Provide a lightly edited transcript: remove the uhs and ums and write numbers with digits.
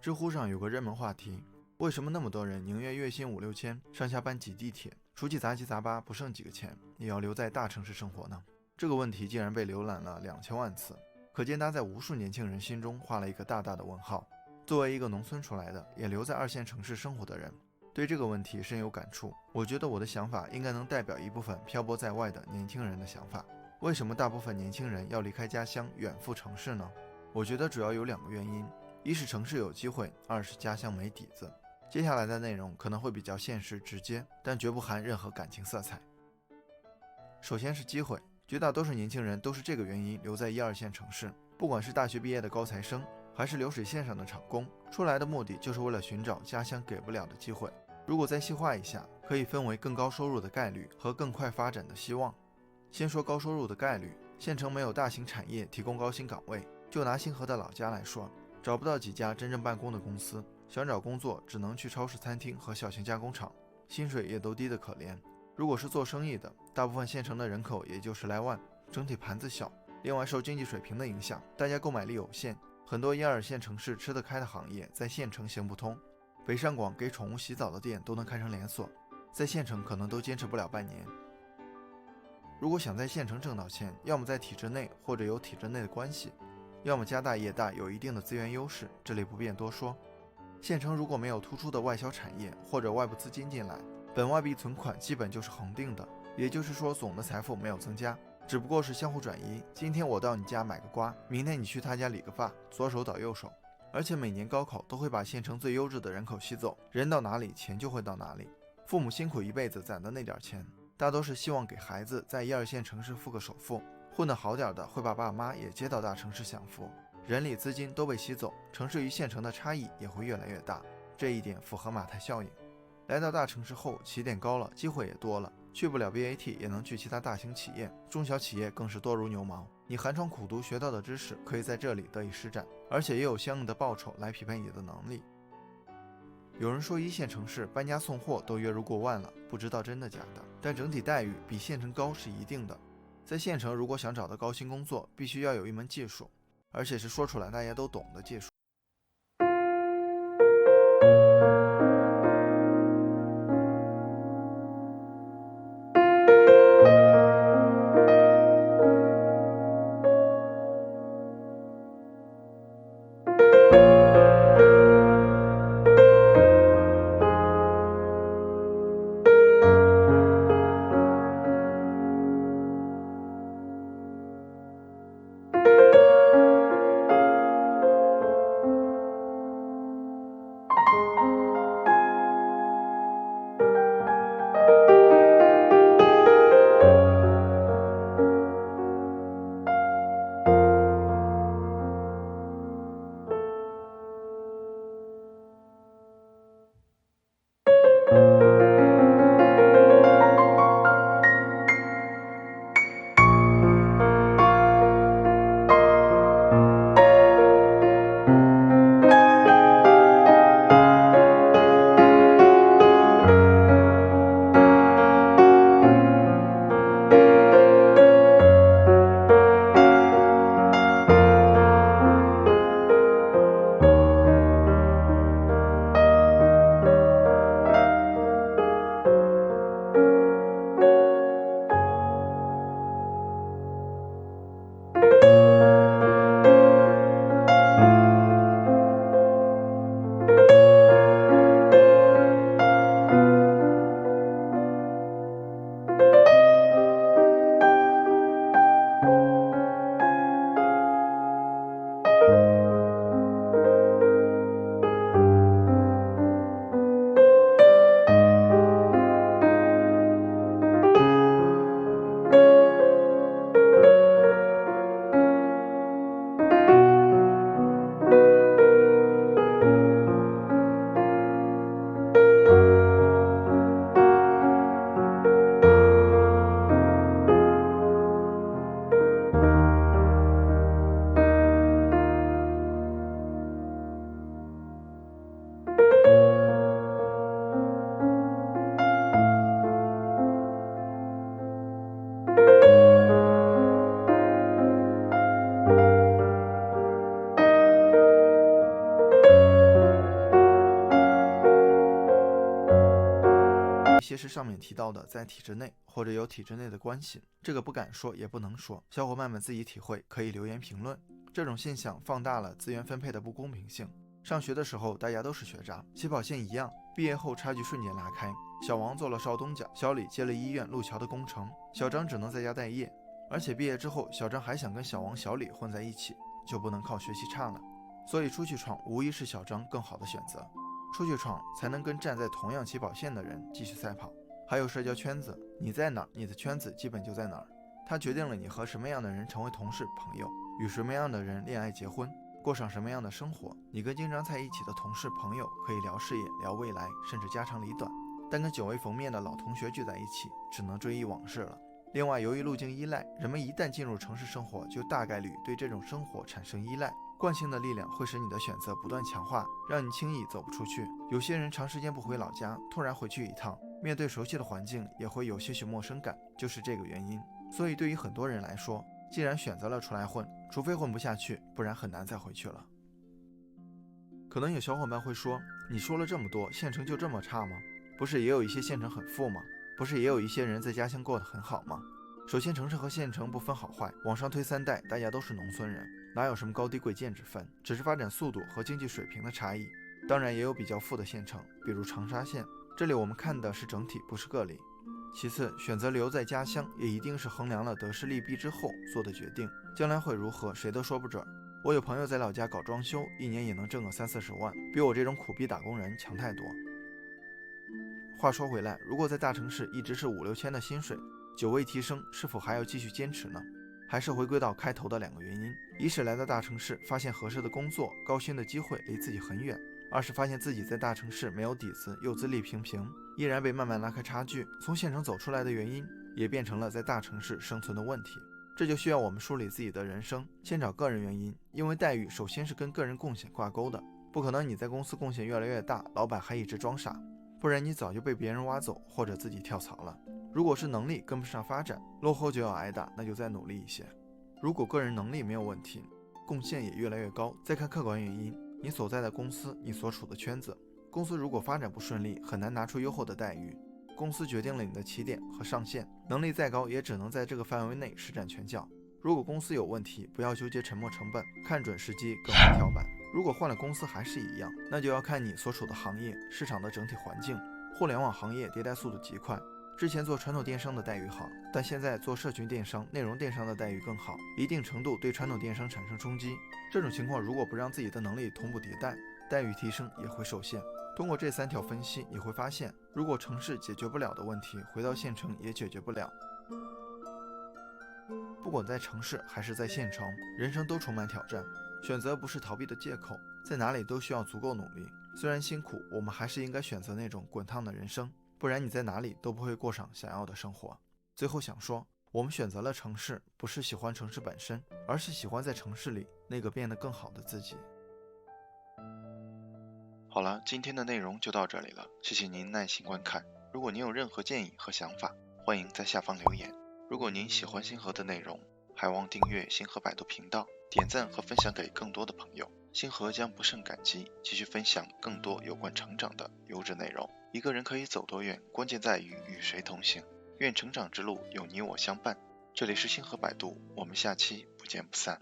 知乎上有个热门话题，为什么那么多人宁愿月薪5、6千，上下班挤地铁，出去杂七杂八不剩几个钱，也要留在大城市生活呢？这个问题竟然被浏览了2000万次，可见它在无数年轻人心中画了一个大大的问号。作为一个农村出来的，也留在2线城市生活的人，对这个问题深有感触。我觉得我的想法应该能代表一部分漂泊在外的年轻人的想法。为什么大部分年轻人要离开家乡远赴城市呢？我觉得主要有2个原因，一是城市有机会，二是家乡没底子。接下来的内容可能会比较现实直接，但绝不含任何感情色彩。首先是机会，绝大多数年轻人都是这个原因留在1、2线城市，不管是大学毕业的高材生，还是流水线上的厂工，出来的目的就是为了寻找家乡给不了的机会。如果再细化一下，可以分为更高收入的概率和更快发展的希望。先说高收入的概率，县城没有大型产业提供高薪岗位，就拿星河的老家来说，找不到几家真正办公的公司，想找工作只能去超市、餐厅和小型加工厂，薪水也都低得可怜。如果是做生意的，大部分县城的人口也就10来万，整体盘子小。另外受经济水平的影响，大家购买力有限，很多1、2线城市吃得开的行业在县城行不通。北上广给宠物洗澡的店都能开成连锁，在县城可能都坚持不了半年。如果想在县城挣到钱，要么在体制内或者有体制内的关系，要么家大业大有一定的资源优势，这里不便多说。县城如果没有突出的外销产业或者外部资金进来，本外币存款基本就是恒定的，也就是说总的财富没有增加，只不过是相互转移，今天我到你家买个瓜，明天你去他家理个发，左手倒右手。而且每年高考都会把县城最优质的人口吸走，人到哪里钱就会到哪里。父母辛苦一辈子攒的那点钱，大都是希望给孩子在1、2线城市付个首付，混得好点的会把爸妈也接到大城市享福，人力资金都被吸走，城市与县城的差异也会越来越大，这一点符合马太效应。来到大城市后，起点高了，机会也多了，去不了 BAT 也能去其他大型企业，中小企业更是多如牛毛。你寒窗苦读学到的知识可以在这里得以施展，而且也有相应的报酬来匹配你的能力。有人说1线城市搬家送货都月入过万了，不知道真的假的，但整体待遇比县城高是一定的。在县城如果想找到高薪工作，必须要有一门技术，而且是说出来大家都懂的技术。一些是上面提到的在体制内或者有体制内的关系，这个不敢说也不能说，小伙伴们自己体会，可以留言评论。这种现象放大了资源分配的不公平性。上学的时候大家都是学渣，起跑线一样，毕业后差距瞬间拉开。小王做了少东家，小李接了医院路桥的工程，小张只能在家待业。而且毕业之后，小张还想跟小王小李混在一起，就不能靠学习差了。所以出去闯无疑是小张更好的选择，出去闯才能跟站在同样起跑线的人继续赛跑。还有社交圈子，你在哪儿，你的圈子基本就在哪儿，它决定了你和什么样的人成为同事朋友，与什么样的人恋爱结婚，过上什么样的生活。你跟经常在一起的同事朋友可以聊事业，聊未来，甚至家长里短，但跟久未逢面的老同学聚在一起，只能追忆往事了。另外，由于路径依赖，人们一旦进入城市生活，就大概率对这种生活产生依赖。惯性的力量会使你的选择不断强化，让你轻易走不出去。有些人长时间不回老家，突然回去一趟，面对熟悉的环境也会有些许陌生感，就是这个原因。所以对于很多人来说，既然选择了出来混，除非混不下去，不然很难再回去了。可能有小伙伴会说，你说了这么多，县城就这么差吗？不是也有一些县城很富吗？不是也有一些人在家乡过得很好吗？首先，城市和县城不分好坏，往上推3代，大家都是农村人，哪有什么高低贵贱之分，只是发展速度和经济水平的差异。当然也有比较富的县城，比如长沙县，这里我们看的是整体，不是个例。其次，选择留在家乡也一定是衡量了得失利弊之后做的决定，将来会如何谁都说不准。我有朋友在老家搞装修，一年也能挣个30-40万，比我这种苦逼打工人强太多。话说回来，如果在大城市一直是5-6千的薪水，久未提升，是否还要继续坚持呢？还是回归到开头的2个原因：一是来到大城市，发现合适的工作、高薪的机会离自己很远；二是发现自己在大城市没有底子，又资历平平，依然被慢慢拉开差距，从县城走出来的原因，也变成了在大城市生存的问题。这就需要我们梳理自己的人生，先找个人原因，因为待遇首先是跟个人贡献挂钩的，不可能你在公司贡献越来越大，老板还一直装傻，不然你早就被别人挖走或者自己跳槽了。如果是能力跟不上发展，落后就要挨打，那就再努力一些。如果个人能力没有问题，贡献也越来越高，再看客观原因，你所在的公司，你所处的圈子，公司如果发展不顺利，很难拿出优厚的待遇，公司决定了你的起点和上限，能力再高也只能在这个范围内施展拳脚。如果公司有问题，不要纠结沉没成本，看准时机更换跳板。如果换了公司还是一样，那就要看你所处的行业、市场的整体环境。互联网行业迭代速度极快，之前做传统电商的待遇好，但现在做社群电商、内容电商的待遇更好，一定程度对传统电商产生冲击。这种情况如果不让自己的能力同步迭代，待遇提升也会受限。通过这3条分析，你会发现，如果城市解决不了的问题，回到县城也解决不了。不管在城市还是在县城，人生都充满挑战，选择不是逃避的借口，在哪里都需要足够努力。虽然辛苦，我们还是应该选择那种滚烫的人生，不然你在哪里都不会过上想要的生活。最后想说，我们选择了城市，不是喜欢城市本身，而是喜欢在城市里那个变得更好的自己。好了，今天的内容就到这里了，谢谢您耐心观看。如果您有任何建议和想法，欢迎在下方留言。如果您喜欢星河的内容，还望订阅星河百度频道，点赞和分享给更多的朋友。星河将不胜感激，继续分享更多有关成长的优质内容。一个人可以走多远，关键在于与谁同行。愿成长之路有你我相伴。这里是星河百度，我们下期不见不散。